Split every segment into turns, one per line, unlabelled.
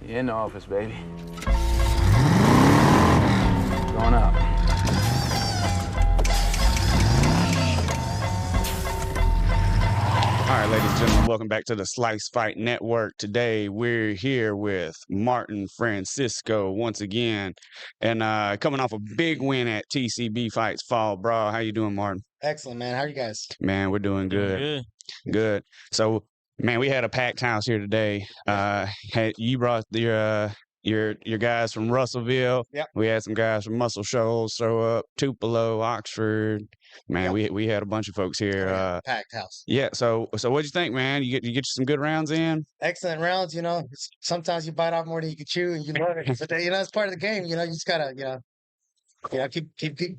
You in the office, baby. Going up.
All right, ladies and gentlemen, welcome back to the Slice Fight Network. Today, we're here with Martin Francisco once again, and coming off a big win at TCB Fights Fall Brawl. How you doing, Martin?
Excellent, man. How are you guys?
Man, we're doing good. Good. So, man, we had a packed house here today. You brought your guys from Russellville.
Yep.
We had some guys from Muscle Shoals show up, Tupelo, Oxford. Man, we had a bunch of folks here.
Packed house.
Yeah. So what'd you think, man? You get some good rounds in?
Excellent rounds. You know, sometimes you bite off more than you can chew, and you love it. But you know, it's part of the game. You know, you just gotta, keep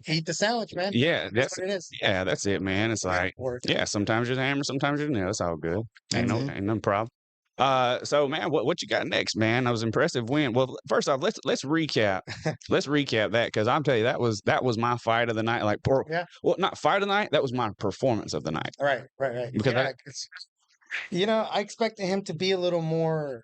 eat the sandwich, man.
Yeah,
That's what it is.
yeah, that's it, man. It's like, yeah, sometimes you're the hammer, sometimes you're the nail. It's all good. Ain't no problem. So man, what you got next, man? That was impressive win. Well, first off, let's recap. Let's recap that, because I'm telling you, that was my fight of the night. Well, not fight of the night. That was my performance of the night.
Right.
Because
I expected him to be a little more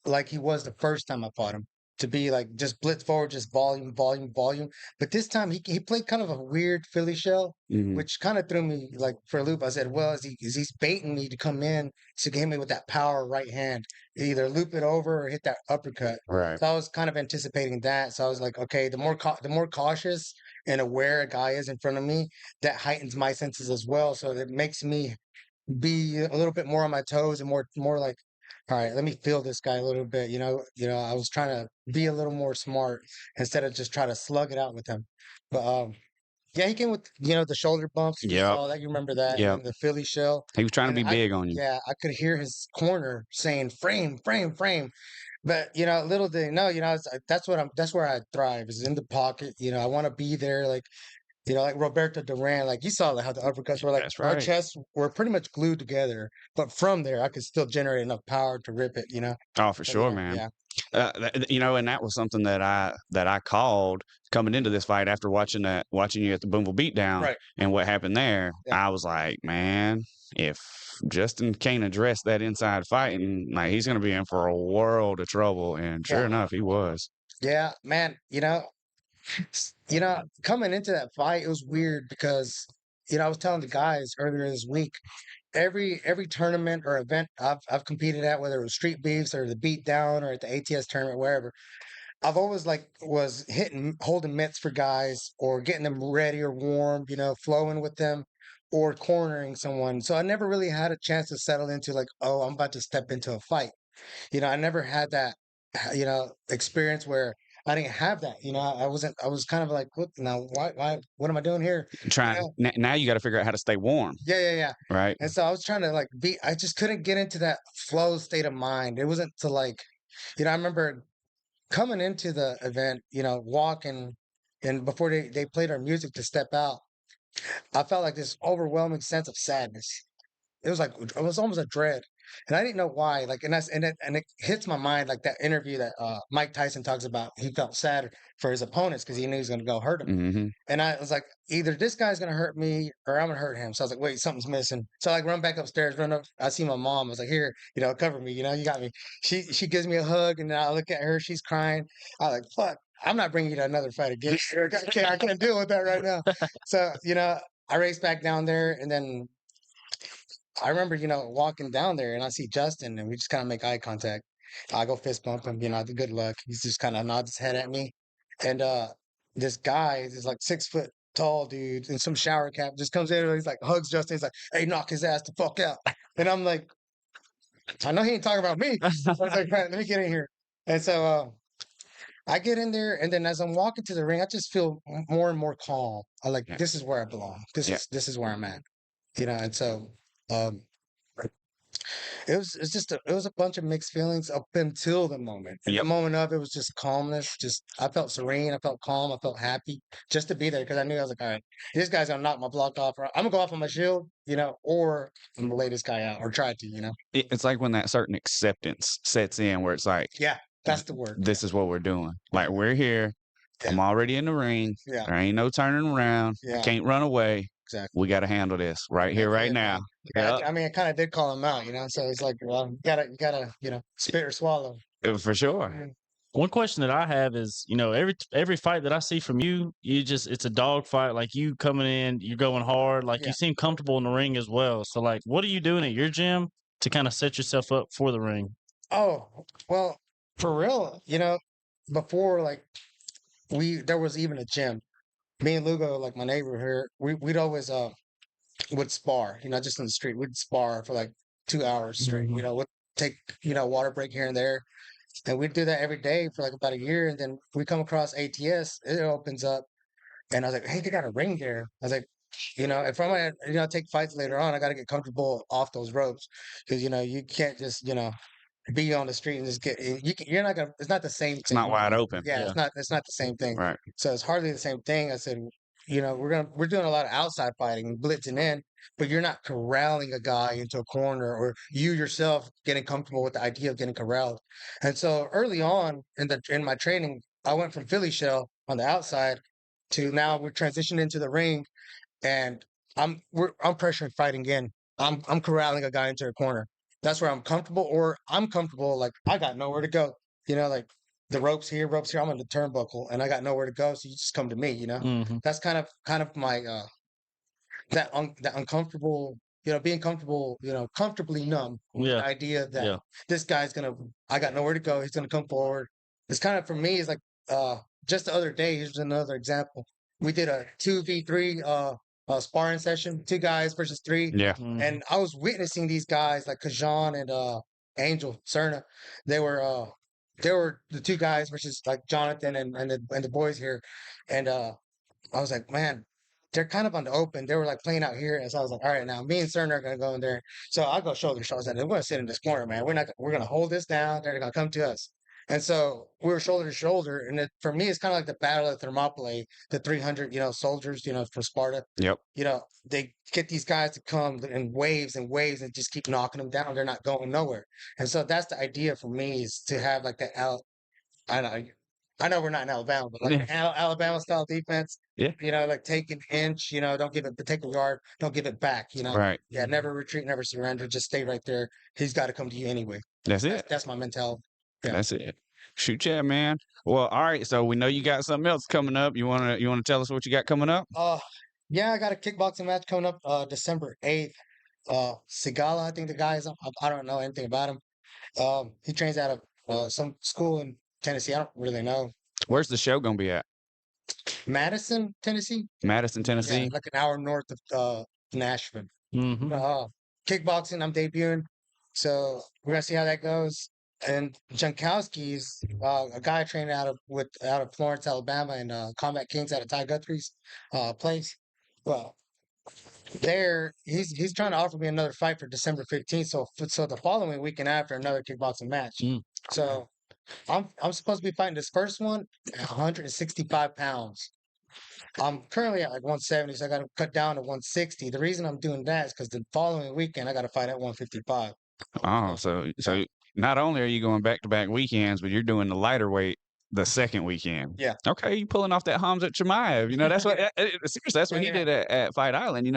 like he was the first time I fought him. To be like just blitz forward, just volume. But this time he played kind of a weird Philly shell, which kind of threw me like for a loop. I said, well, is he baiting me to come in to hit me with that power right hand, either loop it over or hit that uppercut.
Right.
So I was kind of anticipating that. So I was like, okay, the more cautious and aware a guy is in front of me, that heightens my senses as well. So it makes me be a little bit more on my toes and more like, all right, let me feel this guy a little bit. I was trying to be a little more smart instead of just try to slug it out with him. But yeah, he came with the shoulder bumps. You saw that. You remember that?
Yeah.
The Philly shell.
He was trying to be big on you.
Yeah, I could hear his corner saying frame. But little did they know, that's where I thrive, is in the pocket. I want to be there, like Roberto Duran, like you saw how the uppercuts were, like our chests were pretty much glued together. But from there, I could still generate enough power to rip it.
Oh, for sure, man.
Yeah.
And that was something that I called coming into this fight after watching you at the Boomville Beatdown,
Right.
And what happened there.
Yeah.
I was like, man, if Justin can't address that inside fighting, like, he's gonna be in for a world of trouble. And sure enough, he was.
Yeah, man. Coming into that fight, it was weird because I was telling the guys earlier this week, every tournament or event I've competed at, whether it was street beefs or the beat down or at the ATS tournament, wherever, I've always was holding mitts for guys or getting them ready or warm, flowing with them or cornering someone. So I never really had a chance to settle into like, oh, I'm about to step into a fight. I never had that, experience where I didn't have that. I was kind of like, what now? What am I doing here?
Now you got to figure out how to stay warm.
Yeah.
Right.
And so I was trying to I just couldn't get into that flow state of mind. It wasn't to I remember coming into the event, walking, and before they played our music to step out, I felt like this overwhelming sense of sadness. It was almost a dread. And I didn't know why. It hits my mind, like that interview that Mike Tyson talks about. He felt sad for his opponents because he knew he was going to go hurt him.
Mm-hmm.
And I was like, either this guy's going to hurt me or I'm going to hurt him. So I was like, wait, something's missing. So I run back upstairs, run up. I see my mom. I was like, here, cover me. You got me. She gives me a hug, and I look at her. She's crying. I was like, fuck, I'm not bringing you to another fight again. I can't deal with that right now. So I race back down there, and then I remember, walking down there, and I see Justin, and we just kind of make eye contact. I go fist bump him, the good luck. He's just kind of nods his head at me. And this guy is like 6 foot tall dude in some shower cap just comes in and he's like, hugs Justin. He's like, hey, knock his ass the fuck out. And I'm like, I know he ain't talking about me. I was like, right, let me get in here. And so I get in there, and then as I'm walking to the ring, I just feel more and more calm. I like, this is where I belong. This is where I'm at. And so it was a bunch of mixed feelings up until the moment. At the moment of it was just calmness. Just I felt serene, I felt calm, I felt happy just to be there, because I knew I was like, all right, this guy's gonna knock my block off, or I'm gonna go off on my shield, or I'm gonna lay this guy out, or try to.
It's like when that certain acceptance sets in, where it's like,
yeah, that's the word.
This is what we're doing. Like, we're here. I'm already in the ring.
Yeah.
There ain't no turning around.
Yeah.
I can't run away.
exactly.
We got to handle this right here, right now.
Yeah, I mean, I kind of did call him out, so it's like, well, you gotta, spit or swallow.
For sure.
Mhm.
One question that I have is, every fight that I see from you, it's a dog fight. Like you coming in, you're going hard. Like you seem comfortable in the ring as well. So like, what are you doing at your gym to kind of set yourself up for the ring?
Oh, well, for real, before like there was even a gym. Me and Lugo, like my neighbor here, we'd always would spar, just in the street. We'd spar for like 2 hours straight.
Mhm.
We'd take, water break here and there. And we'd do that every day for like about a year. And then we come across ATS, it opens up. And I was like, hey, they got a ring there. I was like, if I'm gonna, take fights later on, I gotta get comfortable off those ropes. Because, you can't just, be on the street and just get you're not gonna it's not the same thing.
It's not wide open.
Yeah, it's not the same thing.
Right.
So it's hardly the same thing. I said, we're doing a lot of outside fighting, blitzing in, but you're not corralling a guy into a corner or you yourself getting comfortable with the idea of getting corralled. And so early on in my training, I went from Philly shell on the outside to now we're transitioning into the ring and I'm pressuring fighting in. I'm corralling a guy into a corner. That's where I'm comfortable, or I'm comfortable. Like I got nowhere to go. Like the ropes here. I'm on the turnbuckle, and I got nowhere to go. So you just come to me.
Mhm.
That's kind of my that uncomfortable. Being comfortable. Comfortably numb. With the
Yeah.
idea that
Yeah.
this guy's I got nowhere to go. He's gonna come forward. It's kind of for me. It's like just the other day. Here's another example. We did a 2v3 sparring session, 2 guys versus 3.
Yeah.
Mhm.
And I was witnessing these guys like Kajan and Angel Cerna. They were the 2 guys versus like Jonathan and the boys here. And I was like, man, they're kind of on the open. They were like playing out here. And so I was like, all right, now me and Cerna are gonna go in there. So I go shoulder to shoulder. I said, we're gonna sit in this corner, man. We're gonna hold this down. They're gonna come to us. And so we were shoulder to shoulder. And for me, it's kind of like the Battle of Thermopylae, the 300, soldiers, from Sparta.
Yep.
They get these guys to come in waves and waves and just keep knocking them down. They're not going nowhere. And so that's the idea for me is to have like that I know we're not in Alabama, but like Alabama style defense.
Yeah.
Like take an inch, don't give it, take a yard, don't give it back,
Right.
Yeah, never retreat, never surrender, just stay right there. He's got to come to you anyway.
That's it.
That's my mentality. Yeah.
That's it. Shoot, yeah, man. Well, all right. So we know you got something else coming up. You wanna tell us what you got coming up?
Yeah, I got a kickboxing match coming up December 8th. Sigala, I think the guy is. I don't know anything about him. He trains out of some school in Tennessee. I don't really know.
Where's the show gonna be at?
Madison, Tennessee.
Madison, Tennessee.
Yeah, like an hour north of Nashville.
Mhm.
Kickboxing, I'm debuting, so we're gonna see how that goes. And Jankowski's a guy trained out of Florence, Alabama, and Combat Kings out of Ty Guthrie's place. Well, he's trying to offer me another fight for December 15th. So the following weekend after another kickboxing match.
Mm.
So I'm supposed to be fighting this first one at 165 pounds. I'm currently at like 170, so I got to cut down to 160. The reason I'm doing that is because the following weekend I got to fight at 155.
Oh, so not only are you going back-to-back weekends, but you're doing the lighter weight the second weekend.
Yeah.
Okay, you pulling off that Hamzat Chimaev. That's what seriously, that's what he did at Fight Island.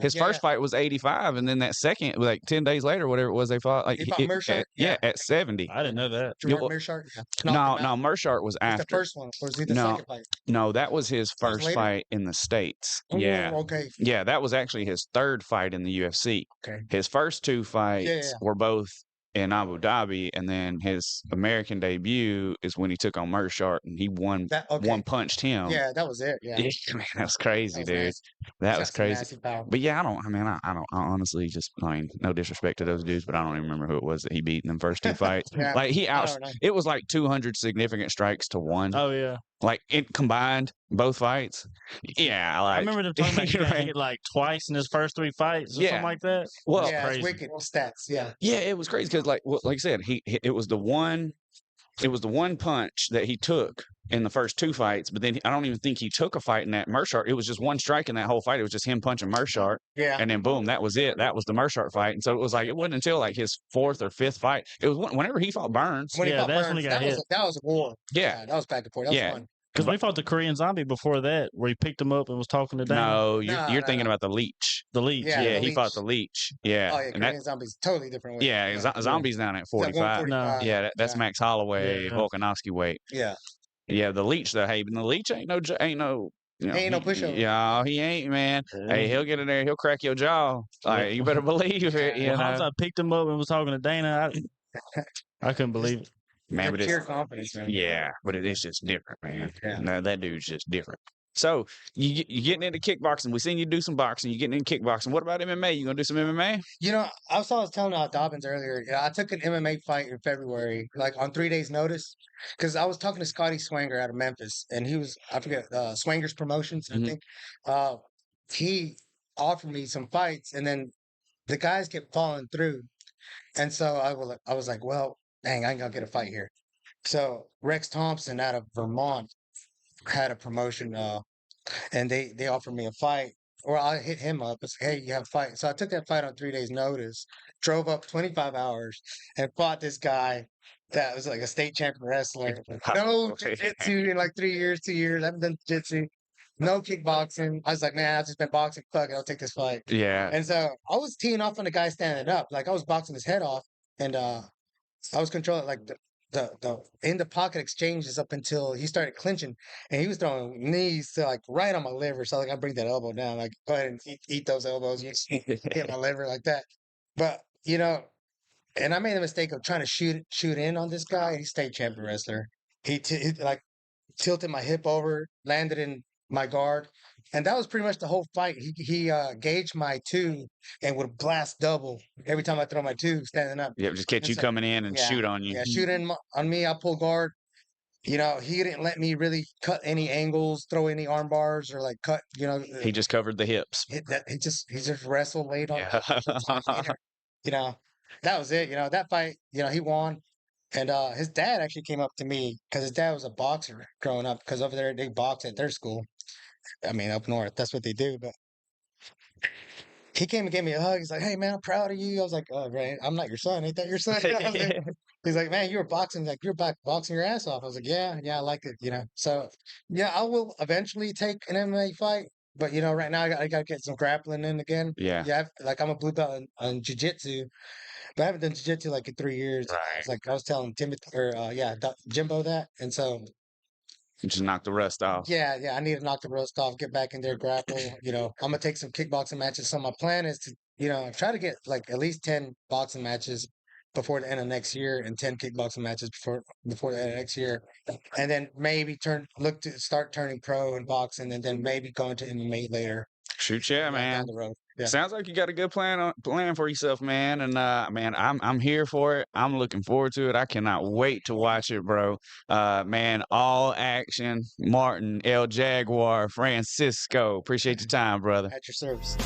His first fight was 85, and then that second, like 10 days later, whatever it was, they fought like
He fought Mearshart?
at 70.
I didn't know that.
Gerard Mearshart?
No, Mearshart was
It's
after.
the first one. Or was he the
No.
second fight?
No, that was his
That was
first
later?
fight in the States.
Oh,
Yeah.
Okay.
Yeah, that was actually his third fight in the UFC.
Okay.
His first 2 fights
yeah.
were both in Abu Dhabi, and then his American debut is when he took on Mearshart, and he one punched him.
Yeah, that was it. Yeah.
Man, that's crazy,
That was
dude.
nasty.
That
He's
was
got some
crazy.
nasty power.
But yeah, I honestly just, no disrespect to those dudes, but I don't even remember who it was that he beat in the first 2 fights.
Yeah,
Like
I don't know.
it was like 200 significant strikes to 1.
Oh yeah.
Like it combined both fights. Yeah, like
I remember them talking about he got
right.
hit like twice in his first 3 fights or
Yeah.
something like that.
Well,
Yeah, it's
crazy.
wicked stats. Yeah.
Yeah, it was crazy because, like I said, it was the one punch that he took in the first 2 fights, but then I don't even think he took a fight in that Mearshart. It was just one strike in that whole fight. It was just him punching Mearshart,
Yeah.
and then boom, that was it. That was the Mearshart fight, and so it was like it wasn't until like his 4th or 5th fight. It was whenever he fought Burns.
When he
Yeah,
fought
that's when
Burns,
he got hit.
that was a war.
Yeah.
That was back and forth. That was
Yeah.
fun.
Because we fought the Korean Zombie before that, where he picked him up and was talking to Dana.
No, you're
No,
you're
no,
thinking
no.
about the leech.
The leech.
Yeah,
Yeah,
the
he fought
leech.
the leech. Yeah,
Oh yeah,
and that
Korean Zombie's totally different weight.
yeah, zombies down at
It's like
45.
145.
Yeah, that's
yeah.
Max Holloway,
Yeah.
Volkanovski weight.
Yeah.
Yeah, the leech though. Hey, but the leech ain't no. You know,
Ain't no pushover.
Yeah, he ain't, man. Hey, he'll get in there. He'll crack your jaw. Like, you better believe it. You
Well,
know,
Hamza picked him up and was talking to Dana. I couldn't believe it.
man. But
Pure
it's
confidence, man.
yeah, but it's just different, man.
Yeah.
No, that dude's just different. So you getting into kickboxing? We seen you do some boxing. You getting into kickboxing? What about MMA? You gonna do some MMA?
You know, I was telling Dobbins earlier. Yeah, I took an MMA fight in February, like on 3 days' notice, because I was talking to Scotty Swanger out of Memphis, and he was I forget Swanger's Promotions, I
Mhm.
think. He offered me some fights, and then the guys kept falling through, and so I was like, well, dang, I ain't gonna get a fight here. So Rex Thompson out of Vermont had a promotion, and they offered me a fight. Or I hit him up and said, hey, you have a fight. So I took that fight on 3 days' notice, drove up 25 hours, and fought this guy that was like a state champion wrestler. No jiu-jitsu in like 3 years, 2 years. I haven't done jiu-jitsu. No kickboxing. I was like, man, I've just been boxing. Fuck it, I'll take this fight.
Yeah,
And so I was teeing off on the guy standing up. Like I was boxing his head off, and I was controlling like the in the pocket exchanges up until he started clinching, and he was throwing knees to like right on my liver. So like I bring that elbow down, like go ahead and eat those elbows. You hit my liver like that. But you know, and I made the mistake of trying to shoot in on this guy. He's state champion wrestler. He like tilted my hip over, landed in my guard, and that was pretty much the whole fight. He gauged my two and would blast double every time I throw my two standing up.
yeah. Just catch
And
you
so-
coming in and
yeah,
shoot on you.
Yeah, shooting on me, I pull guard. You know, he didn't let me really cut any angles, throw any arm bars, or like cut. You know,
He just covered the hips.
he just wrestled late on.
Yeah.
You know, that was it. You know, that fight. You know, he won. And his dad actually came up to me because his dad was a boxer growing up. Because over there they box at their school. I mean, up north, that's what they do. But he came and gave me a hug. He's like, "Hey, man, I'm proud of you." I was like, "Oh, right, I'm not your son. Ain't that your son?" He's like, "Man, you were boxing. Like, you're back boxing your ass off." I was like, "Yeah, I like it." You know, so yeah, I will eventually take an MMA fight. But you know, right now I got to get some grappling in again.
Yeah.
Yeah. Like I'm a blue belt in jiu-jitsu, but I haven't done jiu-jitsu like in 3 years.
Right.
It's like I was telling Timothy or Jimbo that, and so
Just knock the rust off.
yeah, I need to knock the rust off, get back in there, grapple. You know, I'm gonna take some kickboxing matches. So my plan is to, you know, try to get like at least 10 boxing matches before the end of next year, and 10 kickboxing matches before the end of next year, and then maybe look to start turning pro in boxing, and then maybe go into MMA later.
Shoot, yeah,
down
man.
the road. Yeah.
Sounds like you got a good plan for yourself, man. And man, I'm here for it. I'm looking forward to it. I cannot wait to watch it, bro. Man, all action. Martin, El Jaguar, Francisco. Appreciate your time, brother.
At your service.